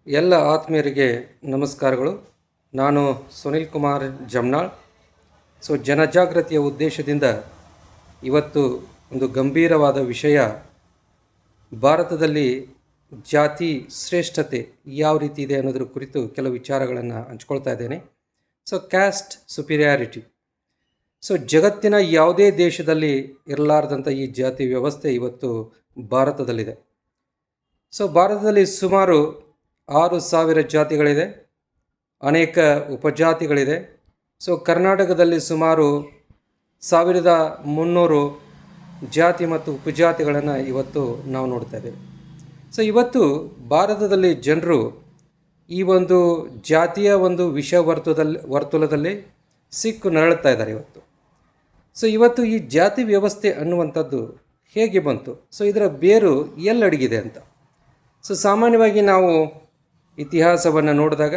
ಎಲ್ಲ ಆತ್ಮೀಯರಿಗೆ ನಮಸ್ಕಾರಗಳು. ನಾನು ಸುನಿಲ್ ಕುಮಾರ್ ಜಮ್ನಾಳ್. ಜನಜಾಗೃತಿಯ ಉದ್ದೇಶದಿಂದ ಇವತ್ತು ಒಂದು ಗಂಭೀರವಾದ ವಿಷಯ, ಭಾರತದಲ್ಲಿ ಜಾತಿ ಶ್ರೇಷ್ಠತೆ ಯಾವ ರೀತಿ ಇದೆ ಅನ್ನೋದ್ರ ಕುರಿತು ಕೆಲವು ವಿಚಾರಗಳನ್ನು ಹಂಚ್ಕೊಳ್ತಾ ಇದ್ದೇನೆ. Caste superiority. ಜಗತ್ತಿನ ಯಾವುದೇ ದೇಶದಲ್ಲಿ ಇರಲಾರ್ದಂಥ ಈ ಜಾತಿ ವ್ಯವಸ್ಥೆ ಇವತ್ತು ಭಾರತದಲ್ಲಿದೆ. ಭಾರತದಲ್ಲಿ ಸುಮಾರು 6,000 ಜಾತಿಗಳಿದೆ, ಅನೇಕ ಉಪಜಾತಿಗಳಿದೆ. ಕರ್ನಾಟಕದಲ್ಲಿ ಸುಮಾರು 1,300 ಜಾತಿ ಮತ್ತು ಉಪಜಾತಿಗಳನ್ನು ಇವತ್ತು ನಾವು ನೋಡ್ತಾ ಇದ್ದೇವೆ. ಇವತ್ತು ಭಾರತದಲ್ಲಿ ಜನರು ಈ ಒಂದು ಜಾತಿಯ ಒಂದು ವರ್ತುಲದಲ್ಲಿ ಸಿಕ್ಕು ನರಳುತ್ತಾ ಇದ್ದಾರೆ ಇವತ್ತು. ಇವತ್ತು ಈ ಜಾತಿ ವ್ಯವಸ್ಥೆ ಅನ್ನುವಂಥದ್ದು ಹೇಗೆ ಬಂತು, ಇದರ ಬೇರು ಎಲ್ಲಡಗಿದೆ ಅಂತ. ಸಾಮಾನ್ಯವಾಗಿ ನಾವು ಇತಿಹಾಸವನ್ನು ನೋಡಿದಾಗ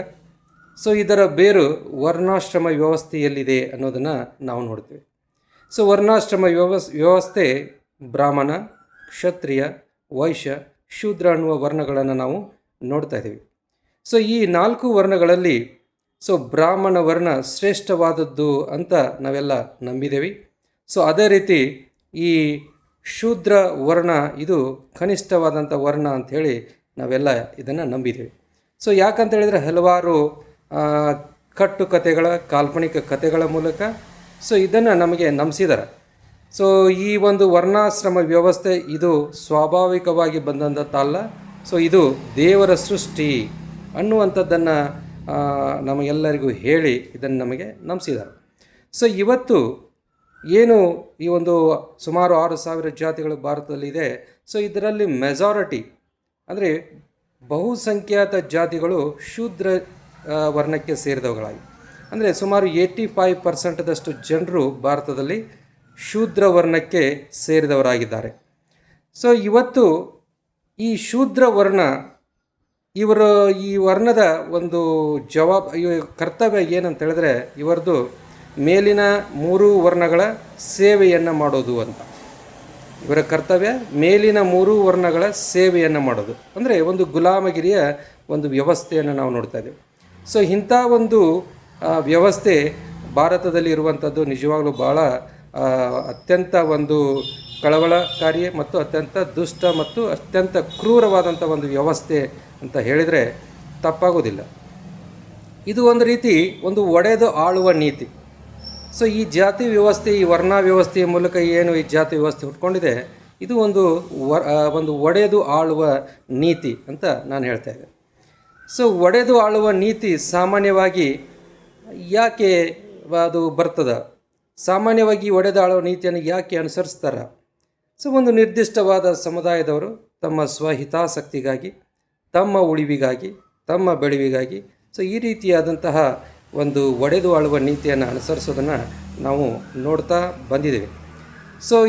ಇದರ ಬೇರು ವರ್ಣಾಶ್ರಮ ವ್ಯವಸ್ಥೆಯಲ್ಲಿದೆ ಅನ್ನೋದನ್ನು ನಾವು ನೋಡ್ತೀವಿ. ವರ್ಣಾಶ್ರಮ ವ್ಯವಸ್ಥೆ ಬ್ರಾಹ್ಮಣ, ಕ್ಷತ್ರಿಯ, ವೈಶ್ಯ, ಶೂದ್ರ ಅನ್ನುವ ವರ್ಣಗಳನ್ನು ನಾವು ನೋಡ್ತಾ ಇದ್ದೀವಿ. ಈ 4 ವರ್ಣಗಳಲ್ಲಿ ಬ್ರಾಹ್ಮಣ ವರ್ಣ ಶ್ರೇಷ್ಠವಾದದ್ದು ಅಂತ ನಾವೆಲ್ಲ ನಂಬಿದ್ದೇವೆ. ಅದೇ ರೀತಿ ಈ ಶೂದ್ರ ವರ್ಣ ಇದು ಕನಿಷ್ಠವಾದಂಥ ವರ್ಣ ಅಂಥೇಳಿ ನಾವೆಲ್ಲ ಇದನ್ನು ನಂಬಿದ್ದೇವೆ. ಯಾಕಂತ ಹೇಳಿದರೆ ಹಲವಾರು ಕಟ್ಟುಕತೆಗಳ, ಕಾಲ್ಪನಿಕ ಕಥೆಗಳ ಮೂಲಕ ಇದನ್ನು ನಮಗೆ ನಂಬಿಸಿದ್ದಾರೆ. ಈ ಒಂದು ವರ್ಣಾಶ್ರಮ ವ್ಯವಸ್ಥೆ ಇದು ಸ್ವಾಭಾವಿಕವಾಗಿ ಬಂದಂಥದ್ದಲ್ಲ, ಇದು ದೇವರ ಸೃಷ್ಟಿ ಅನ್ನುವಂಥದ್ದನ್ನು ನಮಗೆಲ್ಲರಿಗೂ ಹೇಳಿ ಇದನ್ನು ನಮಗೆ ನಂಬಿಸಿದ್ದಾರೆ. ಇವತ್ತು ಏನು ಈ ಒಂದು ಸುಮಾರು 6,000 ಜಾತಿಗಳು ಭಾರತದಲ್ಲಿದೆ. ಇದರಲ್ಲಿ ಮೆಜಾರಿಟಿ ಅಂದರೆ ಬಹುಸಂಖ್ಯಾತ ಜಾತಿಗಳು ಶೂದ್ರ ವರ್ಣಕ್ಕೆ ಸೇರಿದವುಗಳಾಗಿ, ಅಂದರೆ ಸುಮಾರು 85% ಜನರು ಭಾರತದಲ್ಲಿ ಶೂದ್ರ ವರ್ಣಕ್ಕೆ ಸೇರಿದವರಾಗಿದ್ದಾರೆ. ಇವತ್ತು ಈ ಶೂದ್ರ ವರ್ಣ ಈ ವರ್ಣದ ಒಂದು ಕರ್ತವ್ಯ ಏನಂತ ಹೇಳಿದ್ರೆ, ಇವರದು ಮೇಲಿನ 3 ವರ್ಣಗಳ ಸೇವೆಯನ್ನು ಮಾಡೋದು ಅಂತ. ಇವರ ಕರ್ತವ್ಯ ಮೇಲಿನ 3 ವರ್ಣಗಳ ಸೇವೆಯನ್ನು ಮಾಡೋದು, ಅಂದರೆ ಒಂದು ಗುಲಾಮಗಿರಿಯ ಒಂದು ವ್ಯವಸ್ಥೆಯನ್ನು ನಾವು ನೋಡ್ತಾ ಇದ್ದೇವೆ. ಇಂಥ ಒಂದು ವ್ಯವಸ್ಥೆ ಭಾರತದಲ್ಲಿ ಇರುವಂಥದ್ದು ನಿಜವಾಗಲೂ ಭಾಳ ಅತ್ಯಂತ ಒಂದು ಕಳವಳಕಾರಿ ಮತ್ತು ಅತ್ಯಂತ ದುಷ್ಟ ಮತ್ತು ಅತ್ಯಂತ ಕ್ರೂರವಾದಂಥ ಒಂದು ವ್ಯವಸ್ಥೆ ಅಂತ ಹೇಳಿದರೆ ತಪ್ಪಾಗೋದಿಲ್ಲ. ಇದು ಒಂದು ರೀತಿ ಒಂದು ಒಡೆದು ಆಳುವ ನೀತಿ. ಈ ಜಾತಿ ವ್ಯವಸ್ಥೆ, ಈ ವರ್ಣ ವ್ಯವಸ್ಥೆಯ ಮೂಲಕ ಏನು ಈ ಜಾತಿ ವ್ಯವಸ್ಥೆ ಹುಟ್ಕೊಂಡಿದೆ, ಇದು ಒಂದು ಒಡೆದು ಆಳುವ ನೀತಿ ಅಂತ ನಾನು ಹೇಳ್ತಾ ಇದ್ದೆ. ಒಡೆದು ಆಳುವ ನೀತಿ ಸಾಮಾನ್ಯವಾಗಿ ಯಾಕೆ ಅದು ಬರ್ತದೆ, ಸಾಮಾನ್ಯವಾಗಿ ಒಡೆದು ಆಳುವ ನೀತಿಯನ್ನು ಯಾಕೆ ಅನುಸರಿಸ್ತಾರೆ? ಒಂದು ನಿರ್ದಿಷ್ಟವಾದ ಸಮುದಾಯದವರು ತಮ್ಮ ಸ್ವಹಿತಾಸಕ್ತಿಗಾಗಿ, ತಮ್ಮ ಉಳಿವಿಗಾಗಿ, ತಮ್ಮ ಬೆಳೆವಿಗಾಗಿ ಈ ರೀತಿಯಾದಂತಹ ಒಂದು ಒಡೆದು ಆಳುವ ನೀತಿಯನ್ನು ಅನುಸರಿಸೋದನ್ನು ನಾವು ನೋಡ್ತಾ ಬಂದಿದ್ದೇವೆ.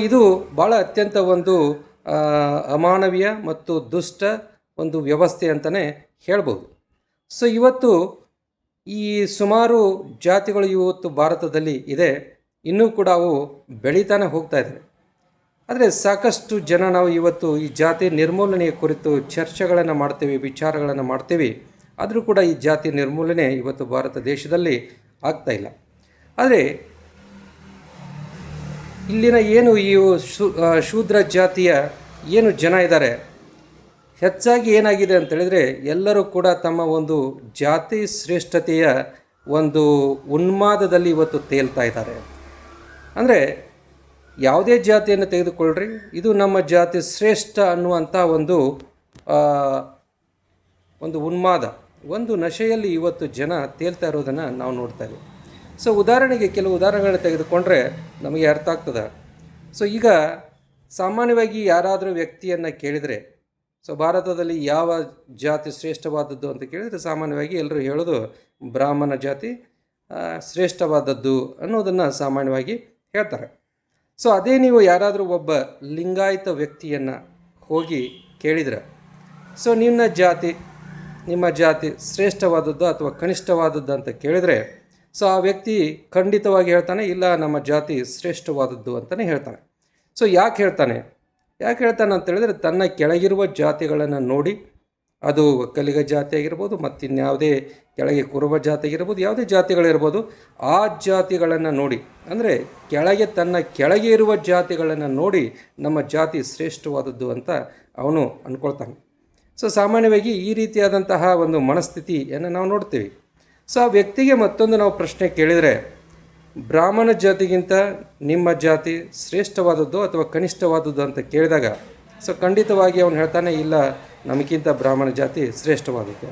ಇದು ಭಾಳ ಅತ್ಯಂತ ಒಂದು ಅಮಾನವೀಯ ಮತ್ತು ದುಷ್ಟ ಒಂದು ವ್ಯವಸ್ಥೆ ಅಂತಲೇ ಹೇಳ್ಬೋದು. ಇವತ್ತು ಈ ಸುಮಾರು ಜಾತಿಗಳು ಇವತ್ತು ಭಾರತದಲ್ಲಿ ಇದೆ, ಇನ್ನೂ ಕೂಡ ಅವು ಬೆಳೀತಾನೆ ಹೋಗ್ತಾ ಇದ್ದಾವೆ. ಆದರೆ ಸಾಕಷ್ಟು ಜನ ನಾವು ಇವತ್ತು ಈ ಜಾತಿ ನಿರ್ಮೂಲನೆಯ ಕುರಿತು ಚರ್ಚೆಗಳನ್ನು ಮಾಡ್ತೀವಿ, ವಿಚಾರಗಳನ್ನು ಮಾಡ್ತೀವಿ. ಆದರೂ ಕೂಡ ಈ ಜಾತಿ ನಿರ್ಮೂಲನೆ ಇವತ್ತು ಭಾರತ ದೇಶದಲ್ಲಿ ಆಗ್ತಾ ಇಲ್ಲ. ಆದರೆ ಇಲ್ಲಿನ ಏನು ಈ ಶೂದ್ರ ಜಾತಿಯ ಏನು ಜನ ಇದ್ದಾರೆ, ಹೆಚ್ಚಾಗಿ ಏನಾಗಿದೆ ಅಂತೇಳಿದರೆ ಎಲ್ಲರೂ ಕೂಡ ತಮ್ಮ ಒಂದು ಜಾತಿ ಶ್ರೇಷ್ಠತೆಯ ಒಂದು ಉನ್ಮಾದದಲ್ಲಿ ಇವತ್ತು ತೇಲ್ತಾ ಇದ್ದಾರೆ. ಅಂದರೆ ಯಾವುದೇ ಜಾತಿಯನ್ನು ತೆಗೆದುಕೊಳ್ಳ್ರಿ, ಇದು ನಮ್ಮ ಜಾತಿ ಶ್ರೇಷ್ಠ ಅನ್ನುವಂಥ ಒಂದು ಉನ್ಮಾದ, ಒಂದು ನಶೆಯಲ್ಲಿ ಇವತ್ತು ಜನ ತೇಲ್ತಾ ಇರೋದನ್ನು ನಾವು ನೋಡ್ತಾ ಇದ್ದೀವಿ. ಉದಾಹರಣೆಗೆ ಕೆಲವು ಉದಾಹರಣೆಗಳನ್ನ ತೆಗೆದುಕೊಂಡ್ರೆ ನಮಗೆ ಅರ್ಥ ಆಗ್ತದೆ. ಈಗ ಸಾಮಾನ್ಯವಾಗಿ ಯಾರಾದರೂ ವ್ಯಕ್ತಿಯನ್ನು ಕೇಳಿದರೆ, ಭಾರತದಲ್ಲಿ ಯಾವ ಜಾತಿ ಶ್ರೇಷ್ಠವಾದದ್ದು ಅಂತ ಕೇಳಿದರೆ ಸಾಮಾನ್ಯವಾಗಿ ಎಲ್ಲರೂ ಹೇಳೋದು ಬ್ರಾಹ್ಮಣ ಜಾತಿ ಶ್ರೇಷ್ಠವಾದದ್ದು ಅನ್ನೋದನ್ನು ಸಾಮಾನ್ಯವಾಗಿ ಹೇಳ್ತಾರೆ. ಅದೇ ನೀವು ಯಾರಾದರೂ ಒಬ್ಬ ಲಿಂಗಾಯತ ವ್ಯಕ್ತಿಯನ್ನು ಹೋಗಿ ಕೇಳಿದರೆ, ನಿಮ್ಮ ಜಾತಿ ಶ್ರೇಷ್ಠವಾದದ್ದು ಅಥವಾ ಕನಿಷ್ಠವಾದದ್ದು ಅಂತ ಕೇಳಿದರೆ ಆ ವ್ಯಕ್ತಿ ಖಂಡಿತವಾಗಿ ಹೇಳ್ತಾನೆ, ಇಲ್ಲ ನಮ್ಮ ಜಾತಿ ಶ್ರೇಷ್ಠವಾದದ್ದು ಅಂತಲೇ ಹೇಳ್ತಾನೆ. ಯಾಕೆ ಹೇಳ್ತಾನೆ ಅಂತೇಳಿದರೆ, ತನ್ನ ಕೆಳಗಿರುವ ಜಾತಿಗಳನ್ನು ನೋಡಿ ಅದು ಒಕ್ಕಲಿಗ ಜಾತಿ ಆಗಿರ್ಬೋದು, ಮತ್ತು ಇನ್ಯಾವುದೇ ಕೆಳಗೆ ಕುರುಬ ಜಾತಿ ಆಗಿರ್ಬೋದು, ಯಾವುದೇ ಜಾತಿಗಳಿರ್ಬೋದು, ಆ ಜಾತಿಗಳನ್ನು ನೋಡಿ, ಅಂದರೆ ಕೆಳಗೆ ಇರುವ ಜಾತಿಗಳನ್ನು ನೋಡಿ ನಮ್ಮ ಜಾತಿ ಶ್ರೇಷ್ಠವಾದದ್ದು ಅಂತ ಅವನು ಅಂದ್ಕೊಳ್ತಾನೆ. ಸೊ ಸಾಮಾನ್ಯವಾಗಿ ಈ ರೀತಿಯಾದಂತಹ ಒಂದು ಮನಸ್ಥಿತಿಯನ್ನು ನಾವು ನೋಡ್ತೀವಿ. ಸೊ ಆ ವ್ಯಕ್ತಿಗೆ ಮತ್ತೊಂದು ನಾವು ಪ್ರಶ್ನೆ ಕೇಳಿದರೆ, ಬ್ರಾಹ್ಮಣ ಜಾತಿಗಿಂತ ನಿಮ್ಮ ಜಾತಿ ಶ್ರೇಷ್ಠವಾದದ್ದು ಅಥವಾ ಕನಿಷ್ಠವಾದದ್ದು ಅಂತ ಕೇಳಿದಾಗ, ಸೊ ಖಂಡಿತವಾಗಿ ಅವನು ಹೇಳ್ತಾನೆ, ಇಲ್ಲ, ನಮಗಿಂತ ಬ್ರಾಹ್ಮಣ ಜಾತಿ ಶ್ರೇಷ್ಠವಾದದ್ದು.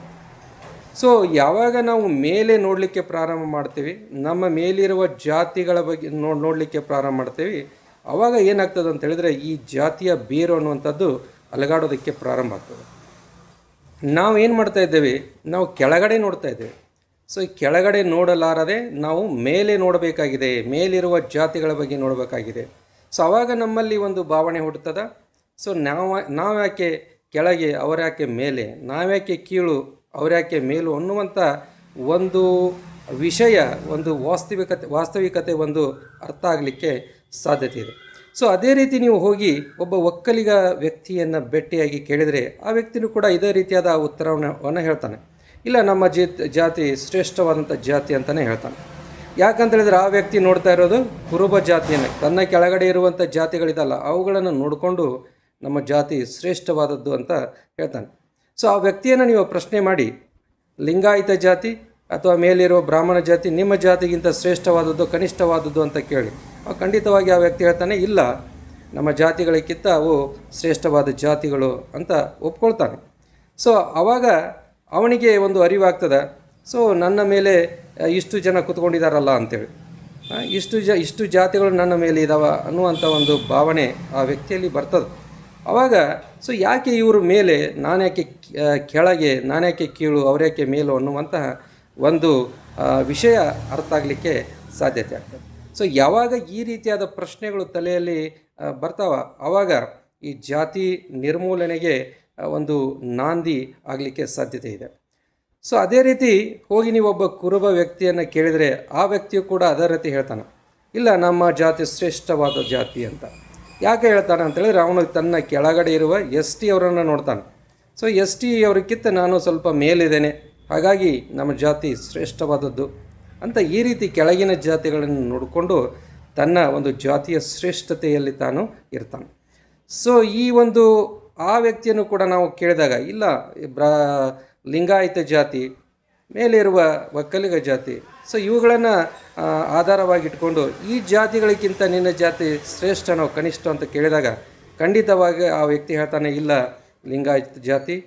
ಸೊ ಯಾವಾಗ ನಾವು ಮೇಲೆ ನೋಡಲಿಕ್ಕೆ ಪ್ರಾರಂಭ ಮಾಡ್ತೀವಿ, ನಮ್ಮ ಮೇಲಿರುವ ಜಾತಿಗಳ ಬಗ್ಗೆ ನೋಡಲಿಕ್ಕೆ ಪ್ರಾರಂಭ ಮಾಡ್ತೀವಿ, ಆವಾಗ ಏನಾಗ್ತದೆ ಅಂತ ಹೇಳಿದರೆ, ಈ ಜಾತಿಯ ಬೇರು ಅನ್ನುವಂಥದ್ದು ಅಲಗಾಡೋದಕ್ಕೆ ಪ್ರಾರಂಭ ಆಗ್ತದೆ. ನಾವು ಏನು ಮಾಡ್ತಾ ಇದ್ದೇವೆ, ನಾವು ಕೆಳಗಡೆ ನೋಡ್ತಾ ಇದ್ದೇವೆ. ಸೊ ಈ ಕೆಳಗಡೆ ನೋಡಲಾರದೆ ನಾವು ಮೇಲೆ ನೋಡಬೇಕಾಗಿದೆ, ಮೇಲಿರುವ ಜಾತಿಗಳ ಬಗ್ಗೆ ನೋಡಬೇಕಾಗಿದೆ. ಸೊ ಆವಾಗ ನಮ್ಮಲ್ಲಿ ಒಂದು ಭಾವನೆ ಹುಟ್ಟುತ್ತದೆ, ಸೊ ನಾವು ಯಾಕೆ ಕೆಳಗೆ, ಅವರ್ಯಾಕೆ ಮೇಲೆ, ನಾವ್ಯಾಕೆ ಕೀಳು, ಅವರ್ಯಾಕೆ ಮೇಲು ಅನ್ನುವಂಥ ಒಂದು ವಿಷಯ, ಒಂದು ವಾಸ್ತವಿಕತೆ ಒಂದು ಅರ್ಥ ಆಗಲಿಕ್ಕೆ ಸಾಧ್ಯತೆ ಇದೆ. ಸೊ ಅದೇ ರೀತಿ ನೀವು ಹೋಗಿ ಒಬ್ಬ ಒಕ್ಕಲಿಗ ವ್ಯಕ್ತಿಯನ್ನು ಭೇಟಿಯಾಗಿ ಕೇಳಿದರೆ, ಆ ವ್ಯಕ್ತಿನೂ ಕೂಡ ಇದೇ ರೀತಿಯಾದ ಉತ್ತರವನ್ನು ಹೇಳ್ತಾನೆ, ಇಲ್ಲ, ನಮ್ಮ ಜಾತಿ ಶ್ರೇಷ್ಠವಾದಂಥ ಜಾತಿ ಅಂತಲೇ ಹೇಳ್ತಾನೆ. ಯಾಕಂತೇಳಿದರೆ ಆ ವ್ಯಕ್ತಿ ನೋಡ್ತಾ ಇರೋದು ಕುರುಬ ಜಾತಿಯನ್ನು, ತನ್ನ ಕೆಳಗಡೆ ಇರುವಂಥ ಜಾತಿಗಳಿದಲ್ಲ ಅವುಗಳನ್ನು ನೋಡಿಕೊಂಡು ನಮ್ಮ ಜಾತಿ ಶ್ರೇಷ್ಠವಾದದ್ದು ಅಂತ ಹೇಳ್ತಾನೆ. ಸೊ ಆ ವ್ಯಕ್ತಿಯನ್ನು ನೀವು ಪ್ರಶ್ನೆ ಮಾಡಿ, ಲಿಂಗಾಯತ ಜಾತಿ ಅಥವಾ ಮೇಲಿರುವ ಬ್ರಾಹ್ಮಣ ಜಾತಿ ನಿಮ್ಮ ಜಾತಿಗಿಂತ ಶ್ರೇಷ್ಠವಾದದ್ದು ಕನಿಷ್ಠವಾದದ್ದು ಅಂತ ಕೇಳಿ, ಖಂಡಿತವಾಗಿ ಆ ವ್ಯಕ್ತಿ ಹೇಳ್ತಾನೆ, ಇಲ್ಲ, ನಮ್ಮ ಜಾತಿಗಳಿಗಿಂತ ಅವು ಶ್ರೇಷ್ಠವಾದ ಜಾತಿಗಳು ಅಂತ ಒಪ್ಕೊಳ್ತಾನೆ. ಸೊ ಆವಾಗ ಅವನಿಗೆ ಒಂದು ಅರಿವಾಗ್ತದೆ, ಸೊ ನನ್ನ ಮೇಲೆ ಇಷ್ಟು ಜನ ಕೂತ್ಕೊಂಡಿದ್ದಾರಲ್ಲ ಅಂತೇಳಿ, ಇಷ್ಟು ಜಾತಿಗಳು ನನ್ನ ಮೇಲೆ ಇದ್ದಾವ ಅನ್ನುವಂಥ ಒಂದು ಭಾವನೆ ಆ ವ್ಯಕ್ತಿಯಲ್ಲಿ ಬರ್ತದೆ. ಆವಾಗ ಸೊ ಯಾಕೆ ಇವರು ಮೇಲೆ, ನಾನ್ಯಾಕೆ ಕೆಳಗೆ, ನಾನ್ಯಾಕೆ ಕೀಳು, ಅವರ್ಯಾಕೆ ಮೇಲು ಅನ್ನುವಂತಹ ಒಂದು ವಿಷಯ ಅರ್ಥ ಆಗಲಿಕ್ಕೆ ಸಾಧ್ಯತೆ ಆಗ್ತದೆ. ಸೊ ಯಾವಾಗ ಈ ರೀತಿಯಾದ ಪ್ರಶ್ನೆಗಳು ತಲೆಯಲ್ಲಿ ಬರ್ತಾವ, ಆವಾಗ ಈ ಜಾತಿ ನಿರ್ಮೂಲನೆಗೆ ಒಂದು ನಾಂದಿ ಆಗಲಿಕ್ಕೆ ಸಾಧ್ಯತೆ ಇದೆ. ಸೊ ಅದೇ ರೀತಿ ಹೋಗಿ ನೀವು ಒಬ್ಬ ಕುರುಬ ವ್ಯಕ್ತಿಯನ್ನು ಕೇಳಿದರೆ, ಆ ವ್ಯಕ್ತಿಯು ಕೂಡ ಅದೇ ರೀತಿ ಹೇಳ್ತಾನೆ, ಇಲ್ಲ, ನಮ್ಮ ಜಾತಿ ಶ್ರೇಷ್ಠವಾದ ಜಾತಿ ಅಂತ. ಯಾಕೆ ಹೇಳ್ತಾನೆ ಅಂತೇಳಿದ್ರೆ, ಅವನು ತನ್ನ ಕೆಳಗಡೆ ಇರುವ ST ಅವರನ್ನು ನೋಡ್ತಾನೆ. ಸೊ ST ಅವರಿಗಿಂತ ನಾನು ಸ್ವಲ್ಪ ಮೇಲಿದ್ದೇನೆ, ಹಾಗಾಗಿ ನಮ್ಮ ಜಾತಿ ಶ್ರೇಷ್ಠವಾದದ್ದು ಅಂತ ಈ ರೀತಿ ಕೆಳಗಿನ ಜಾತಿಗಳನ್ನು ನೋಡಿಕೊಂಡು ತನ್ನ ಒಂದು ಜಾತಿಯ ಶ್ರೇಷ್ಠತೆಯಲ್ಲಿ ತಾನು ಇರ್ತಾನೆ. ಸೊ ಈ ಒಂದು ಆ ವ್ಯಕ್ತಿಯನ್ನು ಕೂಡ ನಾವು ಕೇಳಿದಾಗ, ಇಲ್ಲ, ಲಿಂಗಾಯತ ಜಾತಿ, ಮೇಲಿರುವ ಒಕ್ಕಲಿಗ ಜಾತಿ, ಸೊ ಇವುಗಳನ್ನು ಆಧಾರವಾಗಿಟ್ಕೊಂಡು ಈ ಜಾತಿಗಳಿಗಿಂತ ನಿನ್ನ ಜಾತಿ ಶ್ರೇಷ್ಠನೋ ಕನಿಷ್ಠ ಅಂತ ಕೇಳಿದಾಗ, ಖಂಡಿತವಾಗಿ ಆ ವ್ಯಕ್ತಿ ಹೇಳ್ತಾನೆ, ಇಲ್ಲ, ಲಿಂಗಾಯತ ಜಾತಿ,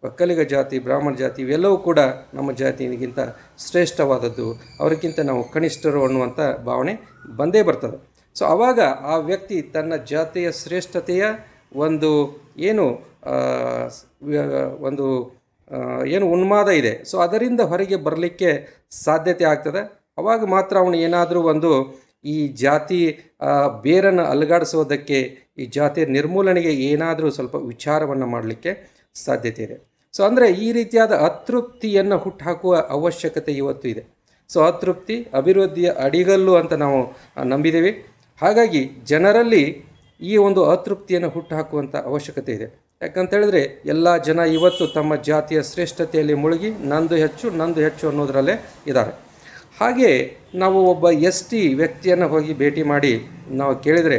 ಒಕ್ಕಲಿಗ ಜಾತಿ, ಬ್ರಾಹ್ಮಣ ಜಾತಿ ಇವೆಲ್ಲವೂ ಕೂಡ ನಮ್ಮ ಜಾತಿಗಿಂತ ಶ್ರೇಷ್ಠವಾದದ್ದು, ಅವರಿಗಿಂತ ನಾವು ಕನಿಷ್ಠರು ಅನ್ನುವಂಥ ಭಾವನೆ ಬಂದೇ ಬರ್ತದೆ. ಸೊ ಆವಾಗ ಆ ವ್ಯಕ್ತಿ ತನ್ನ ಜಾತಿಯ ಶ್ರೇಷ್ಠತೆಯ ಒಂದು ಏನು ಉನ್ಮಾದ ಇದೆ, ಸೊ ಅದರಿಂದ ಹೊರಗೆ ಬರಲಿಕ್ಕೆ ಸಾಧ್ಯತೆ ಆಗ್ತದೆ. ಆವಾಗ ಮಾತ್ರ ಅವನು ಏನಾದರೂ ಒಂದು ಈ ಜಾತಿ ಬೇರನ್ನು ಅಲುಗಾಡಿಸೋದಕ್ಕೆ, ಈ ಜಾತಿಯ ನಿರ್ಮೂಲನೆಗೆ ಏನಾದರೂ ಸ್ವಲ್ಪ ವಿಚಾರವನ್ನು ಮಾಡಲಿಕ್ಕೆ ಸಾಧ್ಯತೆ ಇದೆ. ಸೊ ಅಂದರೆ ಈ ರೀತಿಯಾದ ಅತೃಪ್ತಿಯನ್ನು ಹುಟ್ಟುಹಾಕುವ ಅವಶ್ಯಕತೆ ಇವತ್ತು ಇದೆ. ಸೊ ಅತೃಪ್ತಿ ಅಭಿವೃದ್ಧಿಯ ಅಡಿಗಲ್ಲು ಅಂತ ನಾವು ನಂಬಿದ್ದೀವಿ. ಹಾಗಾಗಿ ಜನರಲ್ಲಿ ಈ ಒಂದು ಅತೃಪ್ತಿಯನ್ನು ಹುಟ್ಟುಹಾಕುವಂಥ ಅವಶ್ಯಕತೆ ಇದೆ. ಯಾಕಂತೇಳಿದ್ರೆ ಎಲ್ಲ ಜನ ಇವತ್ತು ತಮ್ಮ ಜಾತಿಯ ಶ್ರೇಷ್ಠತೆಯಲ್ಲಿ ಮುಳುಗಿ ನಂದು ಹೆಚ್ಚು ಅನ್ನೋದರಲ್ಲೇ ಇದ್ದಾರೆ. ಹಾಗೆ ನಾವು ಒಬ್ಬ ST ವ್ಯಕ್ತಿಯನ್ನು ಹೋಗಿ ಭೇಟಿ ಮಾಡಿ ನಾವು ಕೇಳಿದರೆ,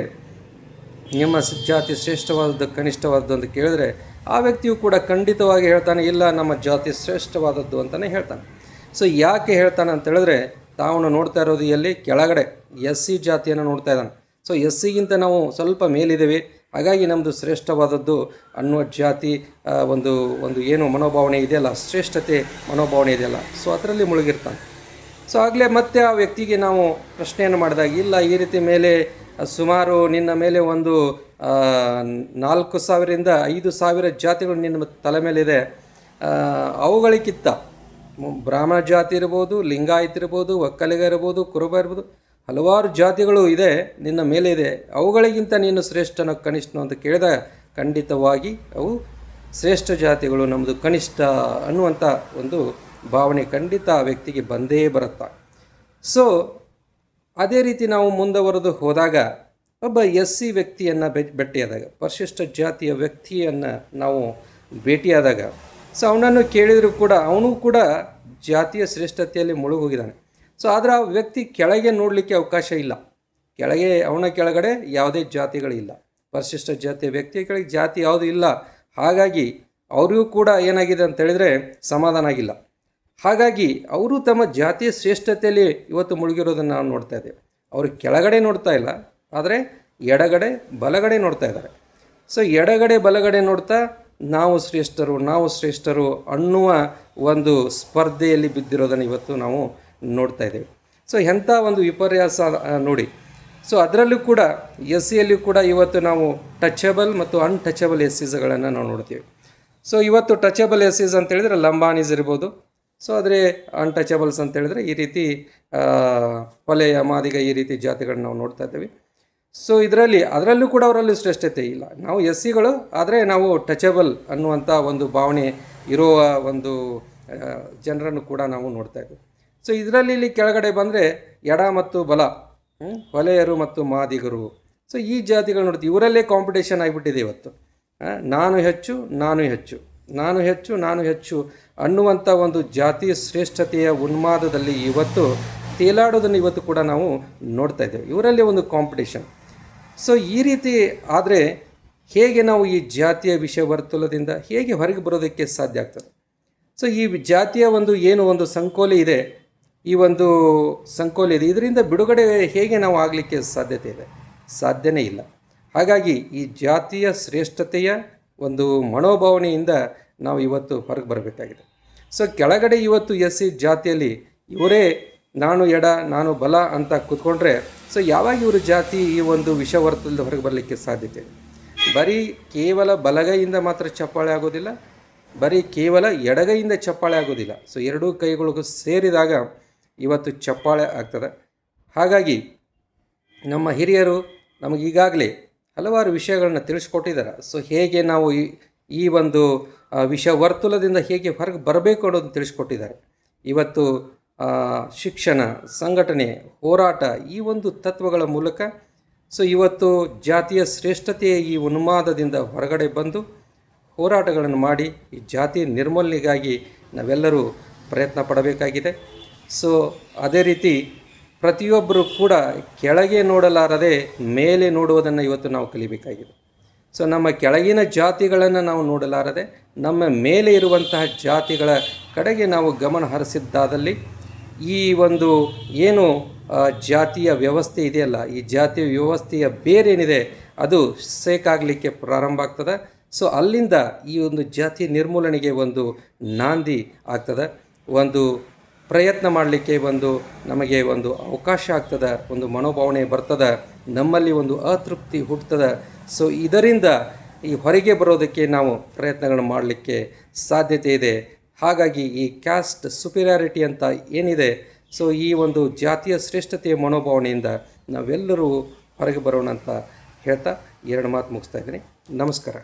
ನಿಮ್ಮ ಜಾತಿ ಶ್ರೇಷ್ಠವಾದದ್ದು ಕನಿಷ್ಠವಾದದ್ದು ಅಂತ ಕೇಳಿದರೆ, ಆ ವ್ಯಕ್ತಿಯು ಕೂಡ ಖಂಡಿತವಾಗಿ ಹೇಳ್ತಾನೆ, ಇಲ್ಲ, ನಮ್ಮ ಜಾತಿ ಶ್ರೇಷ್ಠವಾದದ್ದು ಅಂತಲೇ ಹೇಳ್ತಾನೆ. ಸೊ ಯಾಕೆ ಹೇಳ್ತಾನೆ ಅಂತ ಹೇಳಿದ್ರೆ, ತಾವನು ನೋಡ್ತಾ ಇರೋದು ಎಲ್ಲಿ, ಕೆಳಗಡೆ SC ಜಾತಿಯನ್ನು ನೋಡ್ತಾ ಇದ್ದಾನೆ. ಸೊ SCಗಿಂತ ನಾವು ಸ್ವಲ್ಪ ಮೇಲಿದ್ದೇವೆ, ಹಾಗಾಗಿ ನಮ್ಮದು ಶ್ರೇಷ್ಠವಾದದ್ದು ಅನ್ನುವ ಜಾತಿ ಒಂದು ಏನು ಮನೋಭಾವನೆ ಇದೆಯಲ್ಲ, ಶ್ರೇಷ್ಠತೆ ಮನೋಭಾವನೆ ಇದೆಯಲ್ಲ, ಸೊ ಅದರಲ್ಲಿ ಮುಳುಗಿರ್ತಾನೆ. ಸೊ ಆಗಲೇ ಮತ್ತೆ ಆ ವ್ಯಕ್ತಿಗೆ ನಾವು ಪ್ರಶ್ನೆಯನ್ನು ಮಾಡಿದಾಗ, ಇಲ್ಲ, ಈ ರೀತಿ ಮೇಲೆ ಸುಮಾರು ನಿನ್ನ ಮೇಲೆ ಒಂದು 4,000ರಿಂದ 5,000 ಜಾತಿಗಳು ನಿನ್ನ ತಲೆ ಮೇಲಿದೆ, ಅವುಗಳಿಗಿಂತ ಬ್ರಾಹ್ಮಣ ಜಾತಿ ಇರ್ಬೋದು, ಲಿಂಗಾಯತ ಇರ್ಬೋದು, ಒಕ್ಕಲಿಗ ಇರ್ಬೋದು, ಕುರುಬ ಇರ್ಬೋದು, ಹಲವಾರು ಜಾತಿಗಳು ಇದೆ ನಿನ್ನ ಮೇಲೆ ಇದೆ, ಅವುಗಳಿಗಿಂತ ನೀನು ಶ್ರೇಷ್ಠನೋ ಕನಿಷ್ಠನೋ ಅಂತ ಕೇಳಿದಾಗ, ಖಂಡಿತವಾಗಿ ಅವು ಶ್ರೇಷ್ಠ ಜಾತಿಗಳು, ನಮ್ಮದು ಕನಿಷ್ಠ ಅನ್ನುವಂಥ ಒಂದು ಭಾವನೆ ಖಂಡಿತ ಆ ವ್ಯಕ್ತಿಗೆ ಬಂದೇ ಬರುತ್ತಾ. ಸೊ ಅದೇ ರೀತಿ ನಾವು ಮುಂದುವರೆದು ಹೋದಾಗ ಒಬ್ಬ SC ವ್ಯಕ್ತಿಯನ್ನು ಭೇಟಿಯಾದಾಗ, ಪರಿಶಿಷ್ಟ ಜಾತಿಯ ವ್ಯಕ್ತಿಯನ್ನು ನಾವು ಭೇಟಿಯಾದಾಗ, ಸೊ ಅವನನ್ನು ಕೇಳಿದರೂ ಕೂಡ ಅವನು ಕೂಡ ಜಾತಿಯ ಶ್ರೇಷ್ಠತೆಯಲ್ಲಿ ಮುಳುಗೋಗಿದ್ದಾನೆ. ಸೊ ಆದರೆ ಆ ವ್ಯಕ್ತಿ ಕೆಳಗೆ ನೋಡಲಿಕ್ಕೆ ಅವಕಾಶ ಇಲ್ಲ. ಅವನ ಕೆಳಗಡೆ ಯಾವುದೇ ಜಾತಿಗಳಿಲ್ಲ. ಪರಿಶಿಷ್ಟ ಜಾತಿಯ ವ್ಯಕ್ತಿಯ ಕೆಳಗೆ ಜಾತಿ ಯಾವುದೂ ಇಲ್ಲ. ಹಾಗಾಗಿ ಅವರಿಗೂ ಕೂಡ ಏನಾಗಿದೆ ಅಂತ ಹೇಳಿದರೆ ಸಮಾಧಾನ ಆಗಿಲ್ಲ. ಹಾಗಾಗಿ ಅವರು ತಮ್ಮ ಜಾತಿಯ ಶ್ರೇಷ್ಠತೆಯಲ್ಲಿ ಇವತ್ತು ಮುಳುಗಿರೋದನ್ನು ನಾವು ನೋಡ್ತಾ ಇದ್ದೇವೆ. ಅವರು ಕೆಳಗಡೆ ನೋಡ್ತಾ ಇಲ್ಲ, ಆದರೆ ಎಡಗಡೆ ಬಲಗಡೆ ನೋಡ್ತಾ ಇದ್ದಾರೆ. ಸೊ ಎಡಗಡೆ ಬಲಗಡೆ ನೋಡ್ತಾ ನಾವು ಶ್ರೇಷ್ಠರು ಅನ್ನುವ ಒಂದು ಸ್ಪರ್ಧೆಯಲ್ಲಿ ಬಿದ್ದಿರೋದನ್ನು ಇವತ್ತು ನಾವು ನೋಡ್ತಾ ಇದ್ದೇವೆ. ಸೊ ಎಂಥ ಒಂದು ವಿಪರ್ಯಾಸ ನೋಡಿ. ಸೊ ಅದರಲ್ಲೂ ಕೂಡ ಎಸ್ ಸಿಯಲ್ಲೂ ಕೂಡ ಇವತ್ತು ನಾವು ಟಚಬಲ್ ಮತ್ತು ಅನ್ಟಚಬಲ್ ಎಸ್ ಸಿಸ್ಗಳನ್ನು ನಾವು ನೋಡ್ತೀವಿ. ಸೊ ಇವತ್ತು ಟಚಬಲ್ ಎಸ್ ಸಿಸ್ ಅಂತೇಳಿದರೆ ಲಂಬಾನೀಸ್ ಇರ್ಬೋದು. ಸೊ ಆದರೆ ಅನ್ಟಚಬಲ್ಸ್ ಅಂತೇಳಿದರೆ ಈ ರೀತಿ ಹೊಲೆಯ ಮಾದಿಗ ಈ ರೀತಿ ಜಾತಿಗಳನ್ನ ನಾವು ನೋಡ್ತಾ ಇದ್ದೀವಿ. ಸೊ ಅದರಲ್ಲೂ ಕೂಡ ಅವರಲ್ಲಿ ಶ್ರೇಷ್ಠತೆ ಇಲ್ಲ. ನಾವು ಎಸ್ ಸಿಗಳು, ಆದರೆ ನಾವು ಟಚಬಲ್ ಅನ್ನುವಂಥ ಒಂದು ಭಾವನೆ ಇರುವ ಒಂದು ಜನರನ್ನು ಕೂಡ ನಾವು ನೋಡ್ತಾ ಇದ್ದೀವಿ. ಸೊ ಇಲ್ಲಿ ಕೆಳಗಡೆ ಬಂದರೆ ಎಡ ಮತ್ತು ಬಲ, ಹೊಲೆಯರು ಮತ್ತು ಮಾದಿಗರು. ಸೊ ಈ ಜಾತಿಗಳು ನೋಡ್ತೀವಿ, ಇವರಲ್ಲೇ ಕಾಂಪಿಟೇಷನ್ ಆಗಿಬಿಟ್ಟಿದೆ ಇವತ್ತು. ನಾನು ಹೆಚ್ಚು ಅನ್ನುವಂಥ ಒಂದು ಜಾತಿಯ ಶ್ರೇಷ್ಠತೆಯ ಉನ್ಮಾದದಲ್ಲಿ ಇವತ್ತು ತೇಲಾಡೋದನ್ನು ಇವತ್ತು ಕೂಡ ನಾವು ನೋಡ್ತಾ ಇದ್ದೇವೆ. ಇವರಲ್ಲಿ ಒಂದು ಕಾಂಪಿಟೇಷನ್. ಸೊ ಈ ರೀತಿ ಆದರೆ ಹೇಗೆ ನಾವು ಈ ಜಾತಿಯ ವಿಷಯ ವರ್ತುಲದಿಂದ ಹೇಗೆ ಹೊರಗೆ ಬರೋದಕ್ಕೆ ಸಾಧ್ಯ ಆಗ್ತದೆ? ಸೊ ಈ ಜಾತಿಯ ಒಂದು ಸಂಕೋಲೆ ಇದೆ, ಇದರಿಂದ ಬಿಡುಗಡೆ ಹೇಗೆ ನಾವು ಆಗಲಿಕ್ಕೆ ಸಾಧ್ಯತೆ ಇದೆ? ಸಾಧ್ಯನೇ ಇಲ್ಲ. ಹಾಗಾಗಿ ಈ ಜಾತಿಯ ಶ್ರೇಷ್ಠತೆಯ ಒಂದು ಮನೋಭಾವನೆಯಿಂದ ನಾವು ಇವತ್ತು ಹೊರಗೆ ಬರಬೇಕಾಗಿದೆ. ಸೊ ಕೆಳಗಡೆ ಇವತ್ತು ಎಸ್ ಸಿ ಜಾತಿಯಲ್ಲಿ ಇವರೇ ನಾನು ಎಡ ನಾನು ಬಲ ಅಂತ ಕೂತ್ಕೊಂಡ್ರೆ, ಸೊ ಯಾವಾಗ ಇವರು ಜಾತಿ ಈ ಒಂದು ವಿಷವರ್ತದಿಂದ ಹೊರಗೆ ಬರಲಿಕ್ಕೆ ಸಾಧ್ಯತೆ ಇದೆ? ಬರೀ ಕೇವಲ ಬಲಗೈಯಿಂದ ಮಾತ್ರ ಚಪ್ಪಾಳೆ ಆಗೋದಿಲ್ಲ, ಬರೀ ಕೇವಲ ಎಡಗೈಯಿಂದ ಚಪ್ಪಾಳೆ ಆಗೋದಿಲ್ಲ. ಸೊ ಎರಡೂ ಕೈಗಳಿಗೂ ಸೇರಿದಾಗ ಇವತ್ತು ಚಪ್ಪಾಳೆ ಆಗ್ತದೆ. ಹಾಗಾಗಿ ನಮ್ಮ ಹಿರಿಯರು ನಮಗೀಗಾಗಲೇ ಹಲವಾರು ವಿಷಯಗಳನ್ನ ತಿಳಿಸ್ಕೊಟ್ಟಿದ್ದಾರೆ. ಸೊ ಹೇಗೆ ನಾವು ಈ ಒಂದು ವಿಷವರ್ತುಲದಿಂದ ಹೇಗೆ ಹೊರಗೆ ಬರಬೇಕು ಅನ್ನೋದನ್ನು ತಿಳಿಸ್ಕೊಟ್ಟಿದ್ದಾರೆ. ಇವತ್ತು ಶಿಕ್ಷಣ, ಸಂಘಟನೆ, ಹೋರಾಟ ಈ ಒಂದು ತತ್ವಗಳ ಮೂಲಕ ಸೊ ಇವತ್ತು ಜಾತಿಯ ಶ್ರೇಷ್ಠತೆಯ ಈ ಉನ್ಮಾದದಿಂದ ಹೊರಗಡೆ ಬಂದು ಹೋರಾಟಗಳನ್ನು ಮಾಡಿ ಈ ಜಾತಿ ನಿರ್ಮೂಲನೆಗಾಗಿ ನಾವೆಲ್ಲರೂ ಪ್ರಯತ್ನ ಪಡಬೇಕಾಗಿದೆ. ಸೊ ಅದೇ ರೀತಿ ಪ್ರತಿಯೊಬ್ಬರು ಕೂಡ ಕೆಳಗೆ ನೋಡಲಾರದೆ ಮೇಲೆ ನೋಡುವುದನ್ನು ಇವತ್ತು ನಾವು ಕಲಿಬೇಕಾಗಿದೆ. ಸೊ ನಮ್ಮ ಕೆಳಗಿನ ಜಾತಿಗಳನ್ನು ನಾವು ನೋಡಲಾರದೆ ನಮ್ಮ ಮೇಲೆ ಇರುವಂತಹ ಜಾತಿಗಳ ಕಡೆಗೆ ನಾವು ಗಮನ ಹರಿಸಿದ್ದಾದಲ್ಲಿ ಈ ಒಂದು ಏನು ಜಾತಿಯ ವ್ಯವಸ್ಥೆ ಇದೆಯಲ್ಲ, ಈ ಜಾತಿಯ ವ್ಯವಸ್ಥೆಯ ಬೇರೇನಿದೆ ಅದು ಸೇಕಾಗಲಿಕ್ಕೆ ಪ್ರಾರಂಭ ಆಗ್ತದೆ. ಸೊ ಅಲ್ಲಿಂದ ಈ ಒಂದು ಜಾತಿ ನಿರ್ಮೂಲನೆಗೆ ಒಂದು ನಾಂದಿ ಆಗ್ತದೆ, ಒಂದು ಪ್ರಯತ್ನ ಮಾಡಲಿಕ್ಕೆ ನಮಗೆ ಒಂದು ಅವಕಾಶ ಆಗ್ತದೆ, ಒಂದು ಮನೋಭಾವನೆ ಬರ್ತದೆ, ನಮ್ಮಲ್ಲಿ ಒಂದು ಅತೃಪ್ತಿ ಹುಟ್ಟುತ್ತದೆ. ಸೊ ಇದರಿಂದ ಈ ಹೊರಗೆ ಬರೋದಕ್ಕೆ ನಾವು ಪ್ರಯತ್ನಗಳನ್ನು ಮಾಡಲಿಕ್ಕೆ ಸಾಧ್ಯತೆ ಇದೆ. ಹಾಗಾಗಿ ಈ ಕ್ಯಾಸ್ಟ್ ಸುಪೀರಿಯಾರಿಟಿ ಅಂತ ಏನಿದೆ, ಸೊ ಈ ಒಂದು ಜಾತಿಯ ಶ್ರೇಷ್ಠತೆಯ ಮನೋಭಾವನೆಯಿಂದ ನಾವೆಲ್ಲರೂ ಹೊರಗೆ ಬರೋಣ ಅಂತ ಹೇಳ್ತಾ 2 ಮಾತು ಮುಗಿಸ್ತಾ ಇದ್ದೀನಿ. ನಮಸ್ಕಾರ.